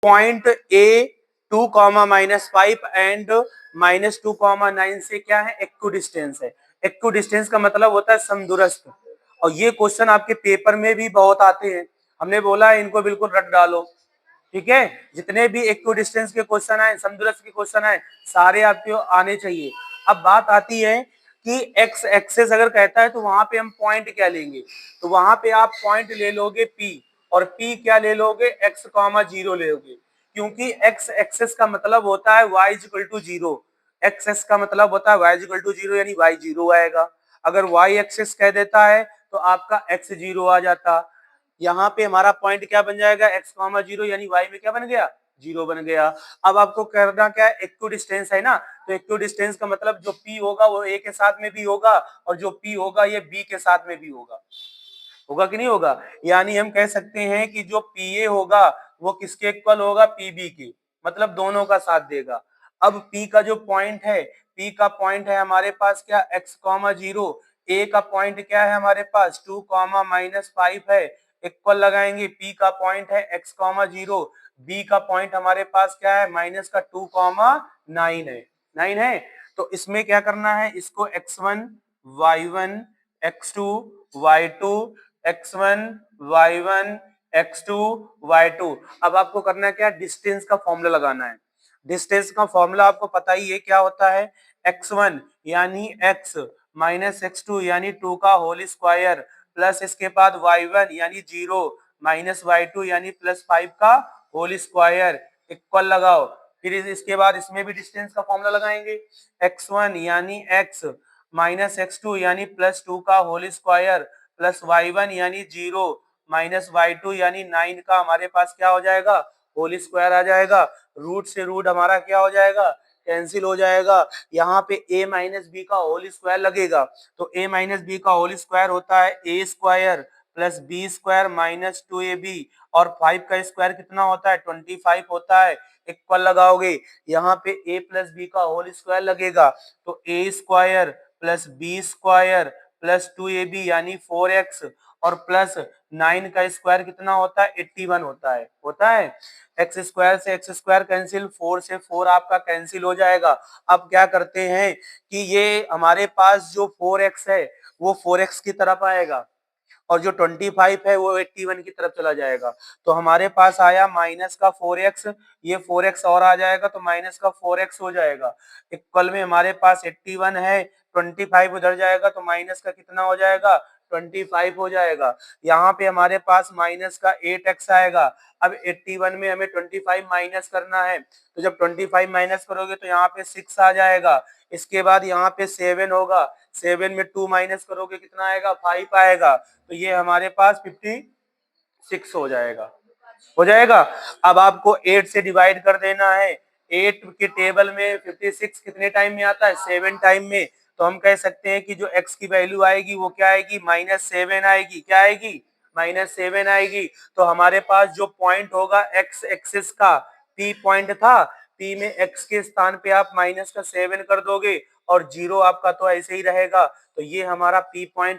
Point A 2,-5 and -2,9 से क्या है, इक्विडिस्टेंस है। इक्विडिस्टेंस का मतलब होता है समदूरस्थ। और ये क्वेश्चन आपके पेपर में भी बहुत आते हैं, हमने बोला है इनको बिल्कुल रट डालो। ठीक है, जितने भी इक्विडिस्टेंस के क्वेश्चन आए, समदूरस्थ के क्वेश्चन आए, सारे आपको आने चाहिए। अब बात आती है कि एक्स एक्सेस अगर कहता है तो वहां पे हम पॉइंट क्या लेंगे, तो वहां पे आप पॉइंट ले लोगे पी, और पी क्या ले लोगे, एक्स कॉमा जीरो ले लोगे, क्योंकि एक्स एक्सेस का मतलब होता है y equal to zero. Axis का मतलब होता है y इक्वल टू जीरो, यानी y जीरो आएगा। अगर y एक्सेस कह देता है तो आपका x जीरो आ जाता। यहाँ पे हमारा पॉइंट क्या बन जाएगा, x कॉमा जीरो, यानी y में क्या बन गया, जीरो बन गया। अब आपको करना क्या है, इक्विडिस्टेंस है ना, तो इक्विडिस्टेंस का मतलब जो p होगा वो a के साथ में भी होगा, और जो p होगा ये b के साथ में भी होगा। होगा कि नहीं होगा, यानी हम कह सकते हैं कि जो PA होगा वो किसके इक्वल होगा, PB के, मतलब दोनों का साथ देगा। अब P का जो पॉइंट है, P का पॉइंट है हमारे पास क्या, x कॉमा जीरो, A का पॉइंट क्या है हमारे पास 2,-5 है, इक्वल लगाएंगे, P का पॉइंट है x कॉमा जीरो, B का पॉइंट हमारे पास क्या है, माइनस का 2,9 है, 9 है। तो इसमें क्या करना है, इसको x1 y1 x2 y2 x1 y1 x2 y2। अब आपको करना क्या है, डिस्टेंस का फॉर्मूला लगाना है। डिस्टेंस का फॉर्मूला आपको पता ही है क्या होता है, x1 यानी x माइनस x2 यानी 2 का होल स्क्वायर, प्लस इसके बाद y1 यानी 0 माइनस y2 यानी +5 का होल स्क्वायर, इक्वल लगाओ। फिर इसके बाद इसमें भी डिस्टेंस का फॉर्मूला लगाएंगे, x1 यानी x माइनस x2 यानी +2 का होल स्क्वायर, प्लस y1 यानी 0 माइनस y2 यानी 9 का हमारे पास क्या हो जाएगा, होल स्क्वायर आ जाएगा। रूट से रूट हमारा क्या हो जाएगा, कैंसिल हो जाएगा। यहाँ पे a माइनस बी का होल स्क्वायर लगेगा, तो a माइनस बी का होल स्क्वायर होता है a square plus B square minus 2ab, और 5 का स्क्वायर कितना होता है, 25 होता है, इक्वल लगाओगे। यहाँ पे a प्लस बी का होल स्क्वायर लगेगा, तो a square plus B square plus 2ab यानी 4x, और प्लस 9 का स्क्वायर कितना होता है, 81 होता है। एक्स स्क्वायर से एक्स स्क्वायर कैंसिल, 4 से 4 आपका कैंसिल हो जाएगा। अब क्या करते हैं कि ये हमारे पास जो 4x है वो 4x की तरफ आएगा, और जो 25 है वो 81 की तरफ चला जाएगा। तो हमारे पास आया माइनस का 4x, ये 4x और आ जाएगा तो माइनस का 4x हो जाएगा। इक्वल में हमारे पास 81 है, 25 उधर जाएगा तो माइनस का कितना हो जाएगा, 25 हो जाएगा। यहाँ पे हमारे पास माइनस का 8x आएगा। अब 81 में हमें 25 माइनस करना है, तो जब 25 माइनस करोगे तो यहाँ पे 6 आ जाएगा। इसके बाद यहाँ पे 7 होगा, 7 में 2 माइनस करोगे कितना आएगा, 5 आएगा। तो ये हमारे पास 56 हो जाएगा। अब आपको 8 से डिवाइड कर देना है। 8 के टेबल में 56 कितने टाइम में आता है, 7 टाइम में। तो हम कह सकते हैं कि जो x की वैल्यू आएगी वो क्या आएगी, -7 आएगी। क्या आएगी, -7 आएगी। तो हमारे पास जो पॉइंट होगा x एक्सिस का, P पॉइंट था, P में x के स्थान पे आप -7 कर दोगे, और 0 आपका तो ऐसे ही रहेगा। तो ये हमारा P पॉइंट